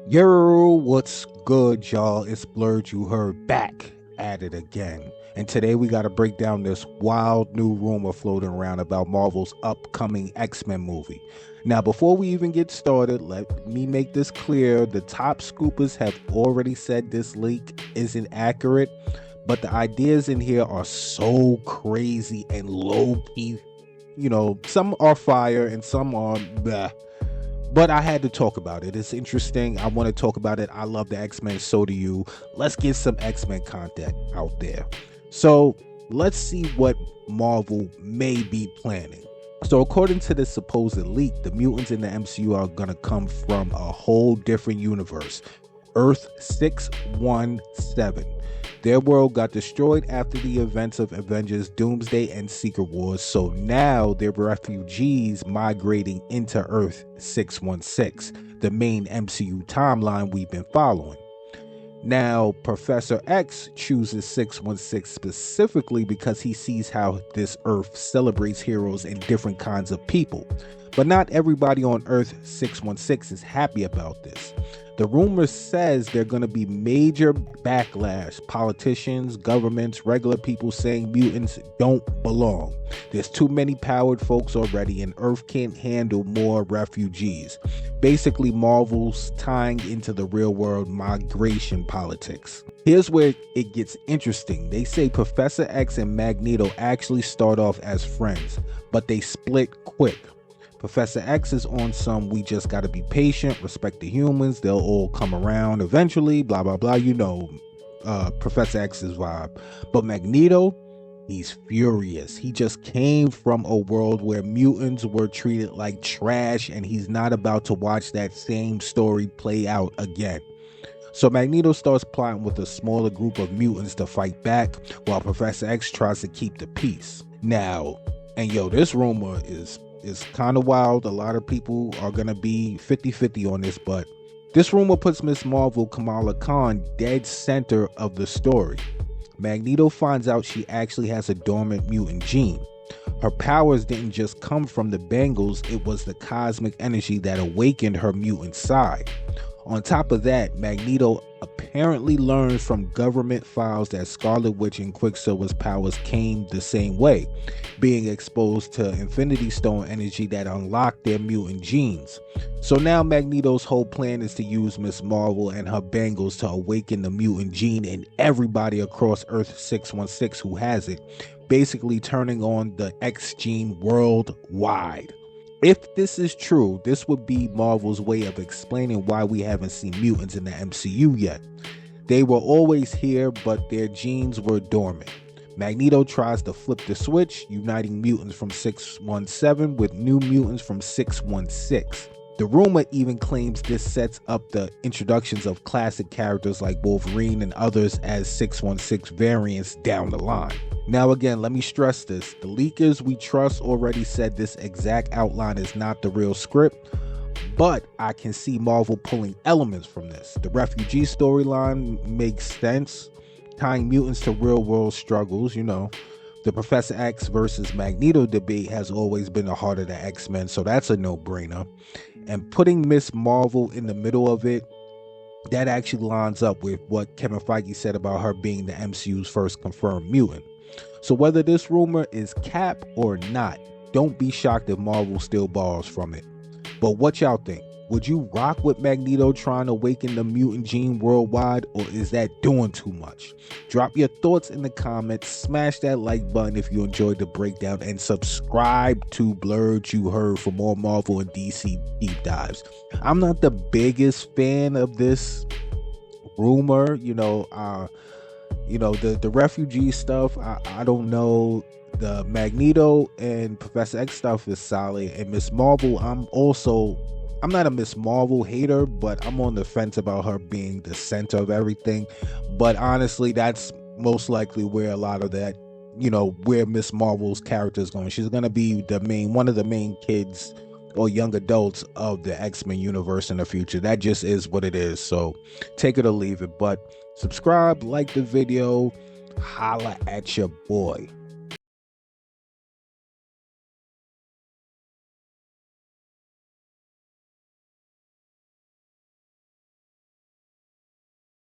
Yo, what's good, y'all? It's Blerd, you heard, back at it again. And today we got to break down this wild new rumor floating around about Marvel's upcoming X-Men movie. Now, before we even get started, let me make this clear. The top scoopers have already said this leak isn't accurate, but the ideas in here are so crazy and low-key. Some are fire and some are bleh. But I had to talk about it. It's interesting. I want to talk about it. I love the X-Men. So do you. Let's get some X-Men content out there. So let's see what Marvel may be planning. So according to this supposed leak, the mutants in the MCU are going to come from a whole different universe. Earth 617. Their world got destroyed after the events of Avengers, Doomsday and Secret Wars, so now they're refugees migrating into Earth 616, the main MCU timeline we've been following. Now, Professor X chooses 616 specifically because he sees how this Earth celebrates heroes and different kinds of people. But not everybody on Earth 616 is happy about this. The rumor says there's going to be major backlash. Politicians, governments, regular people saying mutants don't belong. There's too many powered folks already and Earth can't handle more refugees. Basically, Marvel's tying into the real world migration politics. Here's where it gets interesting. They say Professor X and Magneto actually start off as friends, but they split quick. Professor X is on some we just gotta be patient, respect the humans, they'll all come around eventually, blah blah blah, Professor X's vibe. But Magneto, he's furious. He just came from a world where mutants were treated like trash and he's not about to watch that same story play out again. So Magneto starts plotting with a smaller group of mutants to fight back while Professor X tries to keep the peace. Now, this rumor is kind of wild. A lot of people are going to be 50-50 on this, but this rumor puts Miss Marvel Kamala Khan dead center of the story. Magneto finds out she actually has a dormant mutant gene. Her powers didn't just come from the bangles, it was the cosmic energy that awakened her mutant side. On top of that, Magneto apparently learned from government files that Scarlet Witch and Quicksilver's powers came the same way, being exposed to Infinity Stone energy that unlocked their mutant genes. So now Magneto's whole plan is to use Miss Marvel and her bangles to awaken the mutant gene in everybody across Earth 616 who has it, basically turning on the X gene worldwide. If this is true, this would be Marvel's way of explaining why we haven't seen mutants in the MCU yet. They were always here, but their genes were dormant. Magneto tries to flip the switch, uniting mutants from 617 with new mutants from 616. The rumor even claims this sets up the introductions of classic characters like Wolverine and others as 616 variants down the line. Now again, let me stress this. The leakers we trust already said this exact outline is not the real script, but I can see Marvel pulling elements from this. The refugee storyline makes sense, tying mutants to real world struggles, The Professor X versus Magneto debate has always been the heart of the X-Men, so that's a no-brainer. And putting Miss Marvel in the middle of it, that actually lines up with what Kevin Feige said about her being the MCU's first confirmed mutant. So whether this rumor is cap or not, don't be shocked if Marvel still borrows from it. But what y'all think? Would you rock with Magneto trying to awaken the mutant gene worldwide, or is that doing too much? Drop your thoughts in the comments, smash that like button if you enjoyed the breakdown, and subscribe to Blerd You Heard for more Marvel and DC deep dives. I'm not the biggest fan of this rumor, the refugee stuff, I don't know. The Magneto and Professor X stuff is solid, and Miss Marvel, I'm not a Miss Marvel hater, but I'm on the fence about her being the center of everything. But honestly, that's most likely where a lot of that, where Miss Marvel's character is going. She's going to be one of the main kids or young adults of the X-Men universe in the future. That just is what it is. So take it or leave it. But subscribe, like the video, holla at your boy.